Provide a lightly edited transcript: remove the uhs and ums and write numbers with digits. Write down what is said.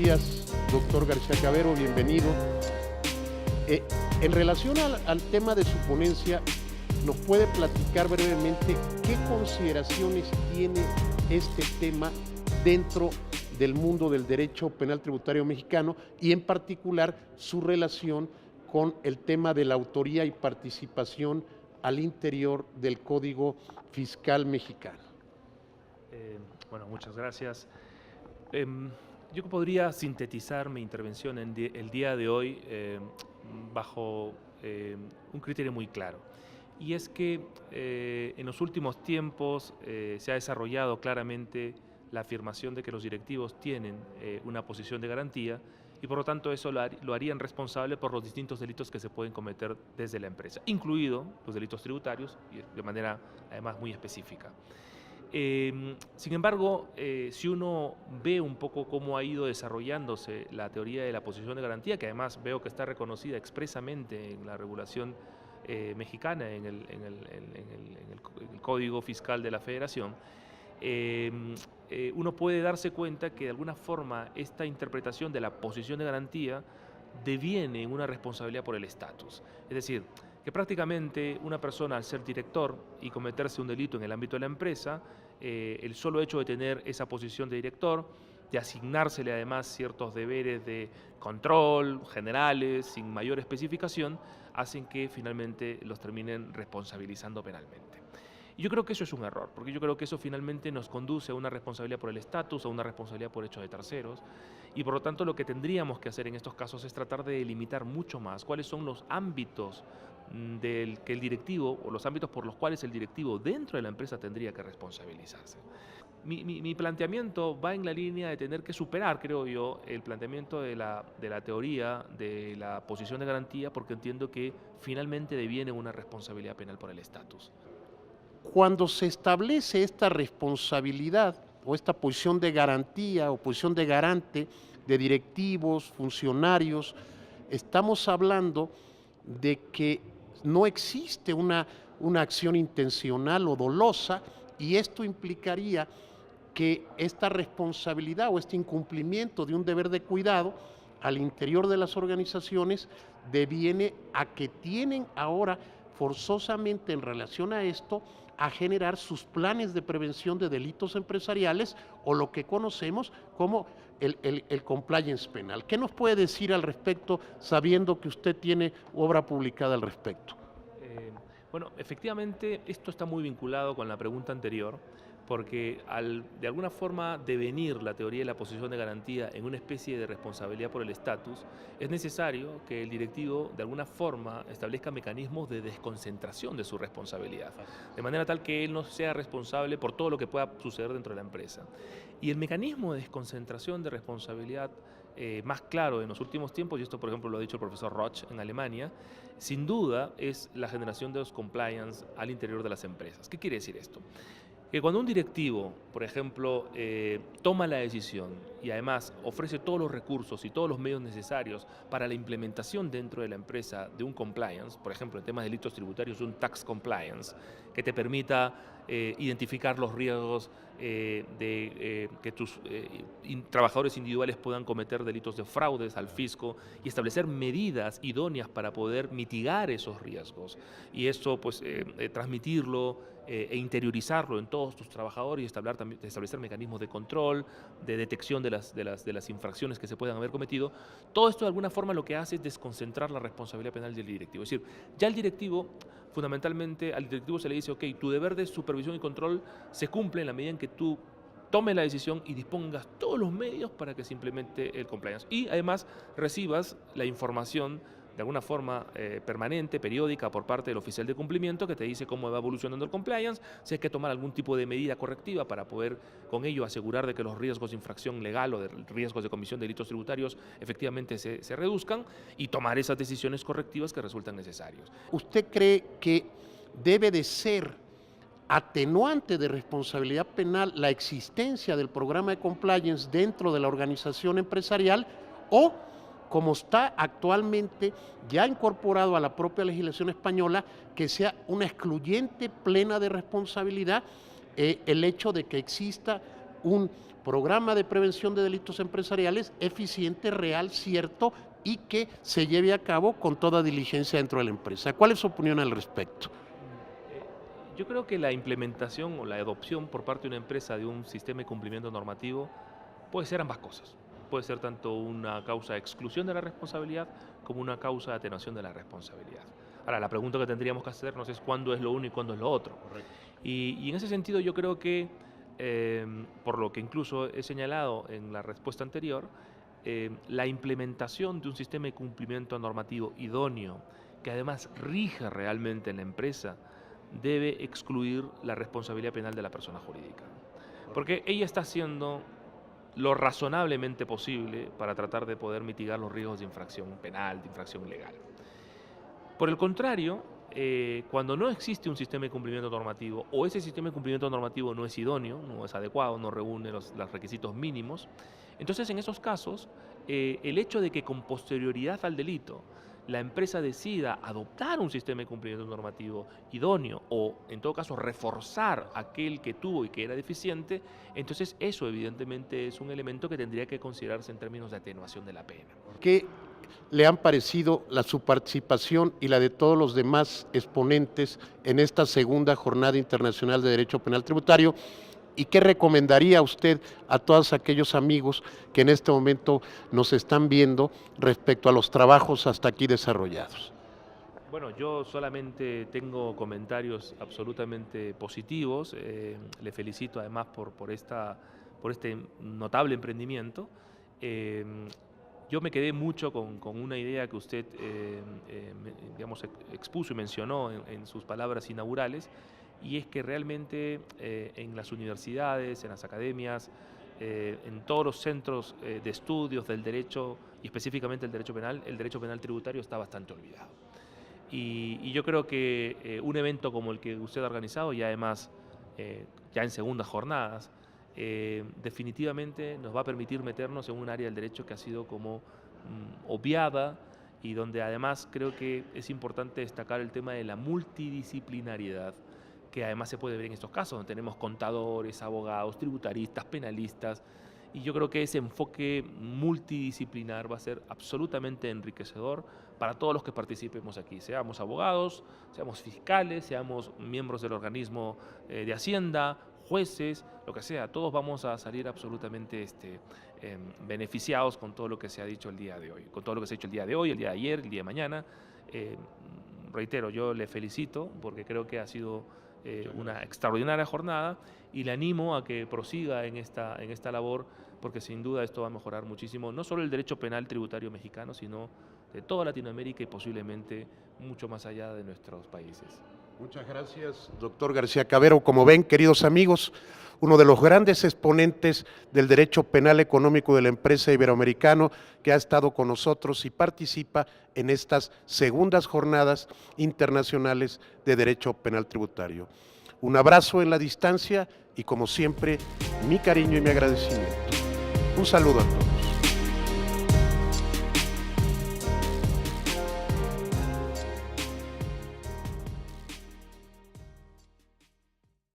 días, doctor García Cabero, bienvenido. En relación al tema de su ponencia, ¿nos puede platicar brevemente qué consideraciones tiene este tema dentro del mundo del derecho penal tributario mexicano y en particular su relación con el tema de la autoría y participación al interior del Código Fiscal mexicano? Bueno, muchas gracias. Yo podría sintetizar mi intervención el día de hoy bajo un criterio muy claro. Y es que en los últimos tiempos se ha desarrollado claramente la afirmación de que los directivos tienen una posición de garantía y por lo tanto eso lo harían responsable por los distintos delitos que se pueden cometer desde la empresa, incluido los delitos tributarios y de manera además muy específica. Sin embargo, si uno ve un poco cómo ha ido desarrollándose la teoría de la posición de garantía, que además veo que está reconocida expresamente en la regulación mexicana, en el Código Fiscal de la Federación, uno puede darse cuenta que de alguna forma esta interpretación de la posición de garantía deviene en una responsabilidad por el estatus. Es decir, que prácticamente una persona al ser director y cometerse un delito en el ámbito de la empresa, el solo hecho de tener esa posición de director, de asignársele además ciertos deberes de control generales, sin mayor especificación, hacen que finalmente los terminen responsabilizando penalmente. Y yo creo que eso es un error, porque yo creo que eso finalmente nos conduce a una responsabilidad por el estatus, a una responsabilidad por hechos de terceros, y por lo tanto lo que tendríamos que hacer en estos casos es tratar de delimitar mucho más cuáles son los ámbitos que el directivo, o los ámbitos por los cuales el directivo dentro de la empresa tendría que responsabilizarse. Mi planteamiento va en la línea de tener que superar, creo yo, el planteamiento de la teoría de la posición de garantía, porque entiendo que finalmente deviene una responsabilidad penal por el estatus. Cuando se establece esta responsabilidad o esta posición de garantía o posición de garante de directivos, funcionarios, estamos hablando de que no existe una acción intencional o dolosa y esto implicaría que esta responsabilidad o este incumplimiento de un deber de cuidado al interior de las organizaciones deviene a que tienen ahora forzosamente en relación a esto a generar sus planes de prevención de delitos empresariales o lo que conocemos como el compliance penal. ¿Qué nos puede decir al respecto sabiendo que usted tiene obra publicada al respecto? Bueno, efectivamente esto está muy vinculado con la pregunta anterior, porque al de alguna forma devenir la teoría de la posición de garantía en una especie de responsabilidad por el estatus, es necesario que el directivo de alguna forma establezca mecanismos de desconcentración de su responsabilidad, de manera tal que él no sea responsable por todo lo que pueda suceder dentro de la empresa. Y el mecanismo de desconcentración de responsabilidad más claro en los últimos tiempos, y esto por ejemplo lo ha dicho el profesor Roche en Alemania, sin duda es la generación de los compliance al interior de las empresas. ¿Qué quiere decir esto? Que cuando un directivo, por ejemplo, toma la decisión y además ofrece todos los recursos y todos los medios necesarios para la implementación dentro de la empresa de un compliance, por ejemplo, en temas de delitos tributarios, un tax compliance, que te permita identificar los riesgos de que tus trabajadores individuales puedan cometer delitos de fraudes al fisco y establecer medidas idóneas para poder mitigar esos riesgos. Y eso, pues, transmitirlo e interiorizarlo en todos tus trabajadores y establecer mecanismos de control, de detección de las infracciones que se puedan haber cometido. Todo esto de alguna forma lo que hace es desconcentrar la responsabilidad penal del directivo. Es decir, ya el directivo, fundamentalmente, al directivo se le dice, ok, tu deber de supervisión y control se cumple en la medida en que tú tomes la decisión y dispongas todos los medios para que se implemente el compliance. Y además recibas la información de alguna forma permanente, periódica, por parte del oficial de cumplimiento que te dice cómo va evolucionando el compliance, si hay que tomar algún tipo de medida correctiva para poder con ello asegurar de que los riesgos de infracción legal o de riesgos de comisión de delitos tributarios efectivamente se reduzcan y tomar esas decisiones correctivas que resultan necesarias. ¿Usted cree que debe de ser atenuante de responsabilidad penal la existencia del programa de compliance dentro de la organización empresarial o como está actualmente ya incorporado a la propia legislación española, que sea una excluyente plena de responsabilidad el hecho de que exista un programa de prevención de delitos empresariales eficiente, real, cierto y que se lleve a cabo con toda diligencia dentro de la empresa. ¿Cuál es su opinión al respecto? Yo creo que la implementación o la adopción por parte de una empresa de un sistema de cumplimiento normativo puede ser ambas cosas. Puede ser tanto una causa de exclusión de la responsabilidad como una causa de atenuación de la responsabilidad. Ahora, la pregunta que tendríamos que hacernos es cuándo es lo uno y cuándo es lo otro. Correcto. Y en ese sentido yo creo que, por lo que incluso he señalado en la respuesta anterior, la implementación de un sistema de cumplimiento normativo idóneo, que además rija realmente en la empresa, debe excluir la responsabilidad penal de la persona jurídica. Porque ella está haciendo lo razonablemente posible para tratar de poder mitigar los riesgos de infracción penal, de infracción legal. Por el contrario, cuando no existe un sistema de cumplimiento normativo o ese sistema de cumplimiento normativo no es idóneo, no es adecuado, no reúne los requisitos mínimos, entonces en esos casos el hecho de que con posterioridad al delito la empresa decida adoptar un sistema de cumplimiento normativo idóneo o en todo caso reforzar aquel que tuvo y que era deficiente, entonces eso evidentemente es un elemento que tendría que considerarse en términos de atenuación de la pena. ¿Qué le han parecido su participación y la de todos los demás exponentes en esta segunda Jornada Internacional de Derecho Penal Tributario? ¿Y qué recomendaría usted a todos aquellos amigos que en este momento nos están viendo respecto a los trabajos hasta aquí desarrollados? Bueno, yo solamente tengo comentarios absolutamente positivos. Le felicito además por este notable emprendimiento. Yo me quedé mucho con una idea que usted digamos, expuso y mencionó en sus palabras inaugurales, y es que realmente en las universidades, en las academias, en todos los centros de estudios del derecho, y específicamente el derecho penal tributario está bastante olvidado. Y yo creo que un evento como el que usted ha organizado, y además ya en segundas jornadas, definitivamente nos va a permitir meternos en un área del derecho que ha sido como obviada, y donde además creo que es importante destacar el tema de la multidisciplinariedad, que además se puede ver en estos casos, donde tenemos contadores, abogados, tributaristas, penalistas, y yo creo que ese enfoque multidisciplinar va a ser absolutamente enriquecedor para todos los que participemos aquí, seamos abogados, seamos fiscales, seamos miembros del organismo de Hacienda, jueces, lo que sea, todos vamos a salir absolutamente beneficiados con todo lo que se ha dicho el día de hoy, con todo lo que se ha hecho el día de hoy, el día de ayer, el día de mañana. Reitero, yo le felicito porque creo que ha sido una extraordinaria jornada, y le animo a que prosiga en esta labor, porque sin duda esto va a mejorar muchísimo, no solo el derecho penal tributario mexicano, sino de toda Latinoamérica y posiblemente mucho más allá de nuestros países. Muchas gracias, doctor García Cabero. Como ven, queridos amigos, uno de los grandes exponentes del derecho penal económico de la empresa iberoamericano, que ha estado con nosotros y participa en estas segundas jornadas internacionales de derecho penal tributario. Un abrazo en la distancia y, como siempre, mi cariño y mi agradecimiento. Un saludo a todos.